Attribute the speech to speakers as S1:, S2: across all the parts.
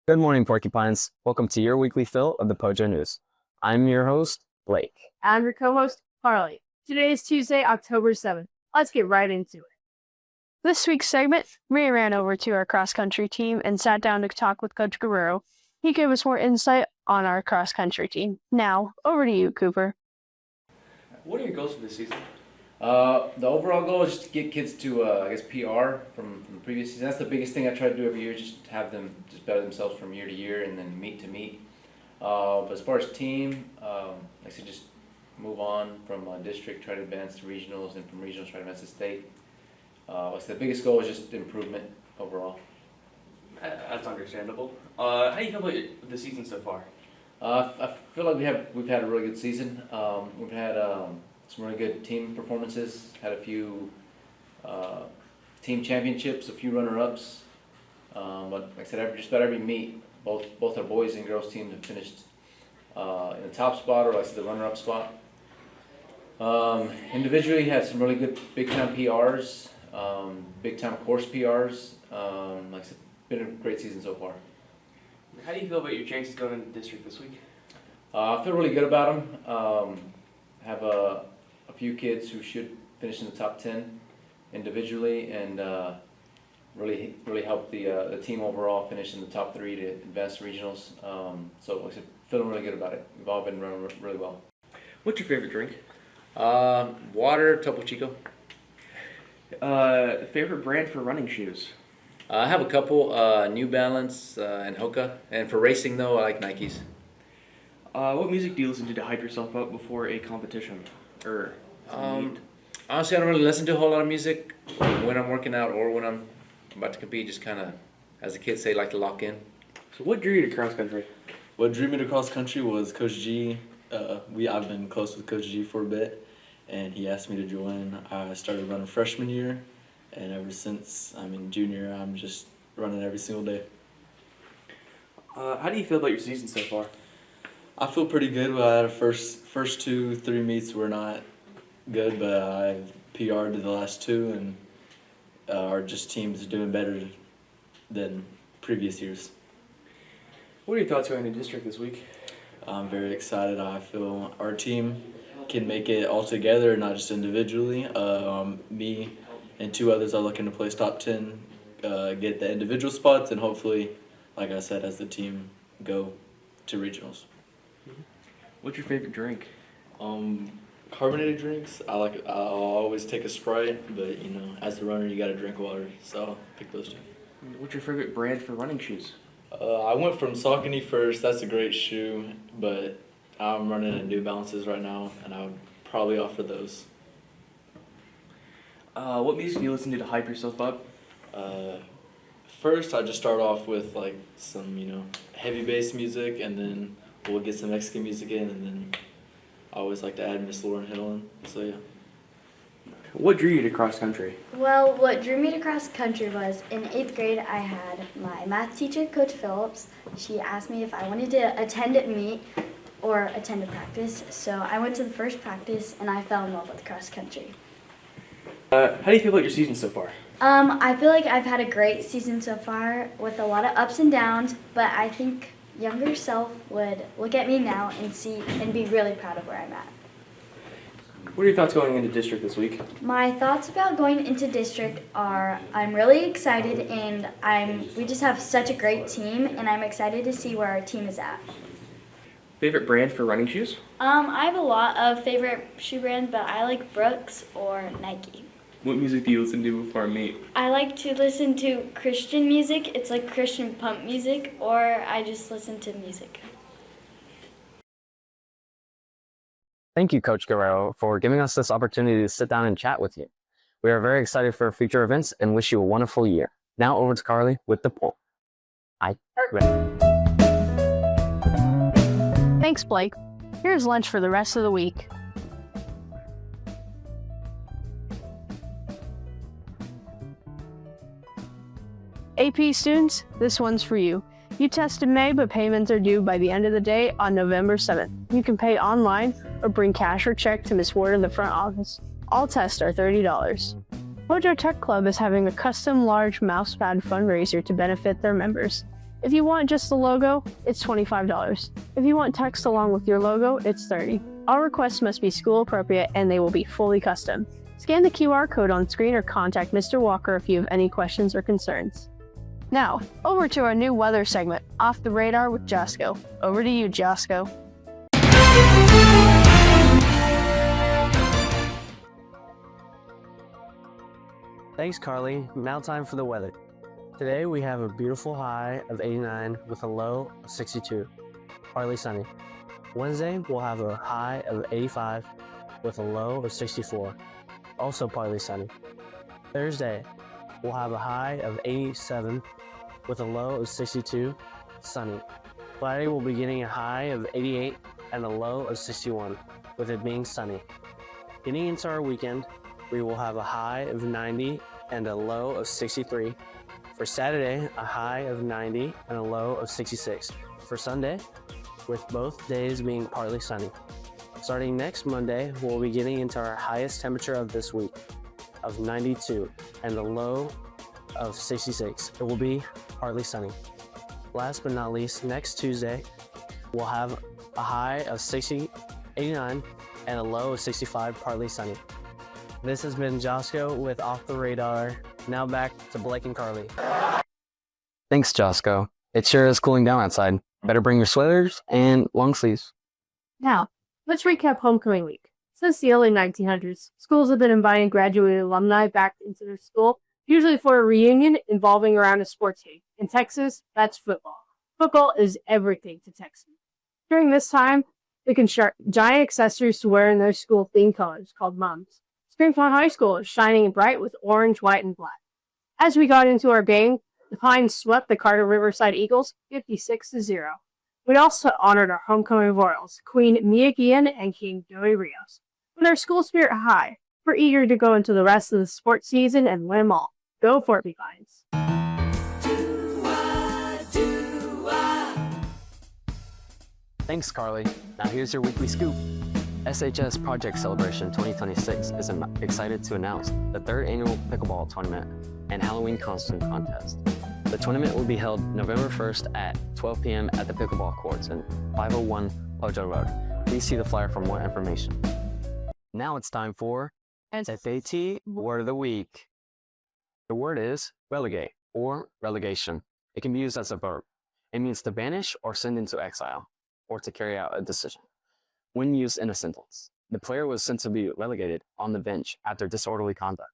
S1: Good morning, Porcupines. Welcome to your weekly fill of the POJO News. I'm your host, Blake.
S2: I'm your co-host, Harley. Today is Tuesday, October 7th. Let's get right into it.
S3: This week's segment, we ran over to our cross-country team and sat down to talk with Coach Guerrero. He gave us more insight on our cross-country team. Now, over to you, Cooper.
S4: What are your goals for this season?
S5: The overall goal is just to get kids to, PR from the previous season. That's the biggest thing I try to do every year, just to have them just better themselves from year to year and then meet to meet. But as far as team, like I said, just move on from district, try to advance to regionals, and from regionals, try to advance to state. Like I said, the biggest goal is just improvement overall.
S4: That's understandable. How do you feel about the season so far?
S5: I feel like we've had a really good season. We've had some really good team performances. Had a few team championships, a few runner-ups. But like I said, just about every meet, both our boys and girls teams have finished in the top spot or like I said, the runner-up spot. Individually, had some really good big-time PRs, big-time course PRs. Like I said, been a great season so far.
S4: How do you feel about your chances going into district this week?
S5: I feel really good about them. Have a few kids who should finish in the top 10 individually, and really help the team overall finish in the top 3 to advance to regionals. So like I said, feeling really good about it. We've all been running really well.
S4: What's your favorite drink?
S5: Water, Topo Chico.
S4: Favorite brand for running shoes?
S5: I have a couple, New Balance and Hoka. And for racing though, I like Nikes.
S4: What music do you listen to hype yourself up before a competition or a meet?
S5: Honestly, I don't really listen to a whole lot of music when I'm working out or when I'm about to compete. Just kind of, as the kids say, like to lock in.
S4: So what drew you to cross country?
S6: What drew me to cross country was Coach G. I've been close with Coach G for a bit, and he asked me to join. I started running freshman year, and ever since I'm in junior, I'm just running every single day.
S4: How do you feel about your season so far?
S6: I feel pretty good. I had a first 2-3 meets were not good, but I've PR'd the last 2, and our just team's doing better than previous years.
S4: What are your thoughts going into district this week?
S6: I'm very excited. I feel our team can make it all together, not just individually. Me and 2 others are looking to place top 10, get the individual spots, and hopefully, like I said, as the team go to regionals.
S4: What's your favorite drink?
S6: Carbonated drinks. I'll always take a Sprite, but as a runner, you gotta drink water, so I'll pick those 2.
S4: What's your favorite brand for running shoes?
S6: I went from Saucony first. That's a great shoe, but I'm running in New Balances right now, and I would probably offer those.
S4: What music do you listen to hype yourself up?
S6: First, I just start off with like some heavy bass music, and then we'll get some Mexican music in, and then I always like to add Miss Lauren Hill in. So yeah.
S4: What drew you to cross country?
S7: Well, what drew me to cross country was in 8th grade I had my math teacher, Coach Phillips. She asked me if I wanted to attend a meet or attend a practice. So I went to the first practice and I fell in love with cross country.
S4: How do you feel about your season so far?
S7: I feel like I've had a great season so far with a lot of ups and downs, but I think younger self would look at me now and see and be really proud of where I'm at.
S4: What are your thoughts going into district this week?
S7: My thoughts about going into district are I'm really excited, and we just have such a great team, and I'm excited to see where our team is at.
S4: Favorite brand for running shoes?
S7: I have a lot of favorite shoe brands, but I like Brooks or Nike.
S4: What music do you listen to before a meet?
S7: I like to listen to Christian music. It's like Christian pump music, or I just listen to music.
S1: Thank you, Coach Guerrero, for giving us this opportunity to sit down and chat with you. We are very excited for future events and wish you a wonderful year. Now over to Carly with the poll.
S3: Thanks, Blake. Here's lunch for the rest of the week. AP students, this one's for you. You test in May, but payments are due by the end of the day on November 7th. You can pay online or bring cash or check to Miss Ward in the front office. All tests are $30. POJO Tech Club is having a custom large mousepad fundraiser to benefit their members. If you want just the logo, it's $25. If you want text along with your logo, it's $30. All requests must be school appropriate and they will be fully custom. Scan the QR code on screen or contact Mr. Walker if you have any questions or concerns. Now, over to our new weather segment, Off the Radar with Josco. Over to you, Josco.
S1: Thanks, Carly. Now time for the weather. Today we have a beautiful high of 89 with a low of 62, partly sunny. Wednesday we'll have a high of 85 with a low of 64, also partly sunny. Thursday we'll have a high of 87 with a low of 62, sunny. Friday we'll be getting a high of 88 and a low of 61, with it being sunny. Getting into our weekend, we will have a high of 90 and a low of 63. For Saturday, a high of 90 and a low of 66. For Sunday, with both days being partly sunny. Starting next Monday, we'll be getting into our highest temperature of this week of 92 and a low of 66. It will be partly sunny. Last but not least, next Tuesday, we'll have a high of 89 and a low of 65, partly sunny. This has been Josco with Off the Radar. Now back to Blake and Carly. Thanks, Josco. It sure is cooling down outside. Better bring your sweaters and long sleeves.
S2: Now, let's recap homecoming week. Since the early 1900s, schools have been inviting graduated alumni back into their school, usually for a reunion involving around a sports team. In Texas, that's football. Football is everything to Texans. During this time, they can share giant accessories to wear in their school theme colors called mums. Springfield High School is shining bright with orange, white, and black. As we got into our game, the Pines swept the Carter Riverside Eagles 56-0. We also honored our homecoming royals, Queen Mia Guillen and King Joey Rios. With our school spirit high, we're eager to go into the rest of the sports season and win them all. Go for it, Pines.
S1: Thanks, Carly. Now here's your weekly scoop. SHS Project Celebration 2026 is excited to announce the third annual pickleball tournament and Halloween costume contest. The tournament will be held November 1st at 12 p.m. at the pickleball courts in 501 POJO Road. Please see the flyer for more information. Now it's time for FAT Word of the Week. The word is relegate or relegation. It can be used as a verb. It means to banish or send into exile or to carry out a decision. When used in a sentence, the player was sent to be relegated on the bench after disorderly conduct.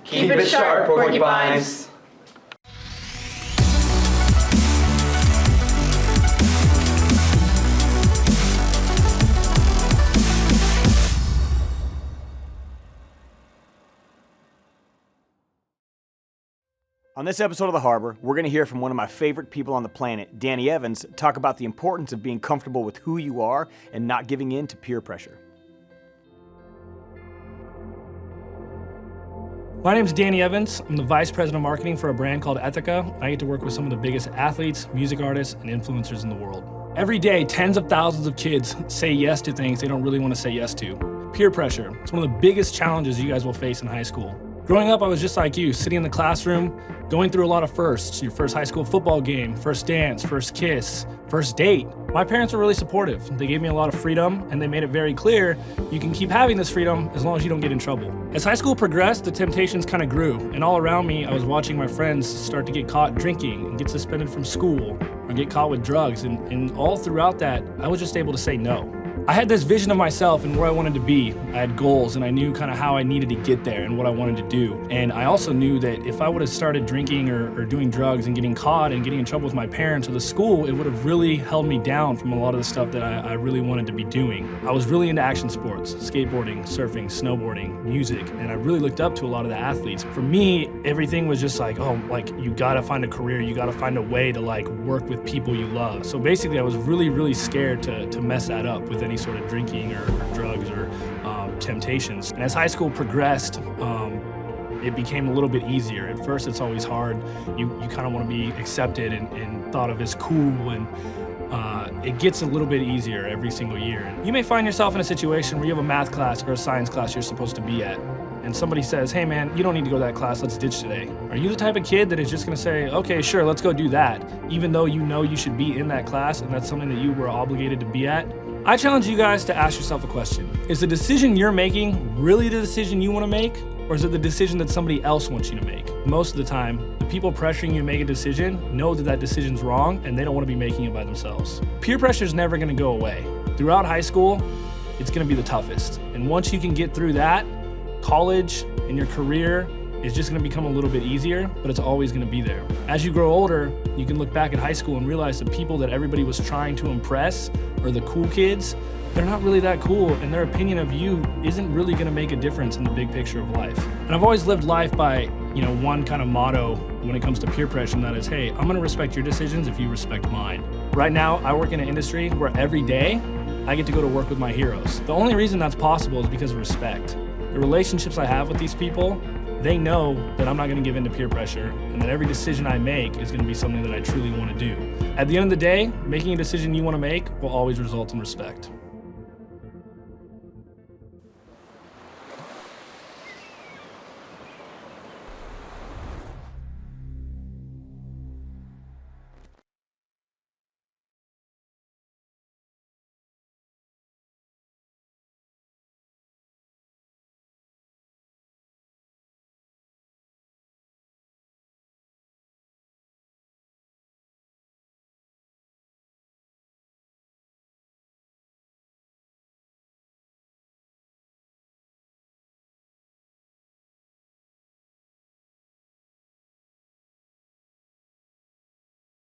S8: Keep it sharp, porcupines!
S9: On this episode of The Harbor, we're going to hear from one of my favorite people on the planet, Danny Evans, talk about the importance of being comfortable with who you are and not giving in to peer pressure.
S10: My name is Danny Evans. I'm the Vice President of Marketing for a brand called Ethica. I get to work with some of the biggest athletes, music artists, and influencers in the world. Every day, tens of thousands of kids say yes to things they don't really want to say yes to. Peer pressure. It's one of the biggest challenges you guys will face in high school. Growing up, I was just like you, sitting in the classroom, going through a lot of firsts. Your first high school football game, first dance, first kiss, first date. My parents were really supportive. They gave me a lot of freedom, and they made it very clear you can keep having this freedom as long as you don't get in trouble. As high school progressed, the temptations kind of grew, and all around me, I was watching my friends start to get caught drinking and get suspended from school or get caught with drugs, and all throughout that, I was just able to say no. I had this vision of myself and where I wanted to be. I had goals and I knew kind of how I needed to get there and what I wanted to do. And I also knew that if I would have started drinking or doing drugs and getting caught and getting in trouble with my parents or the school, it would have really held me down from a lot of the stuff that I really wanted to be doing. I was really into action sports, skateboarding, surfing, snowboarding, music, and I really looked up to a lot of the athletes. For me, everything was just like, oh, like you gotta find a career, you gotta find a way to like work with people you love. So basically I was really, really scared to mess that up with any sort of drinking or drugs or temptations. And as high school progressed, it became a little bit easier. At first, it's always hard. You kind of want to be accepted and thought of as cool, and it gets a little bit easier every single year. You may find yourself in a situation where you have a math class or a science class you're supposed to be at, and somebody says, hey man, you don't need to go to that class, let's ditch today. Are you the type of kid that is just gonna say, okay, sure, let's go do that, even though you know you should be in that class and that's something that you were obligated to be at? I challenge you guys to ask yourself a question. Is the decision you're making really the decision you wanna make? Or is it the decision that somebody else wants you to make? Most of the time, the people pressuring you to make a decision know that that decision's wrong and they don't want to be making it by themselves. Peer pressure is never going to go away. Throughout high school, it's going to be the toughest. And once you can get through that, college and your career is just going to become a little bit easier, but it's always going to be there. As you grow older, you can look back at high school and realize the people that everybody was trying to impress, or the cool kids, they're not really that cool, and their opinion of you isn't really going to make a difference in the big picture of life. And I've always lived life by, one kind of motto when it comes to peer pressure, and that is, hey, I'm going to respect your decisions if you respect mine. Right now, I work in an industry where every day I get to go to work with my heroes. The only reason that's possible is because of respect. The relationships I have with these people, they know that I'm not going to give in to peer pressure, and that every decision I make is going to be something that I truly want to do. At the end of the day, making a decision you want to make will always result in respect.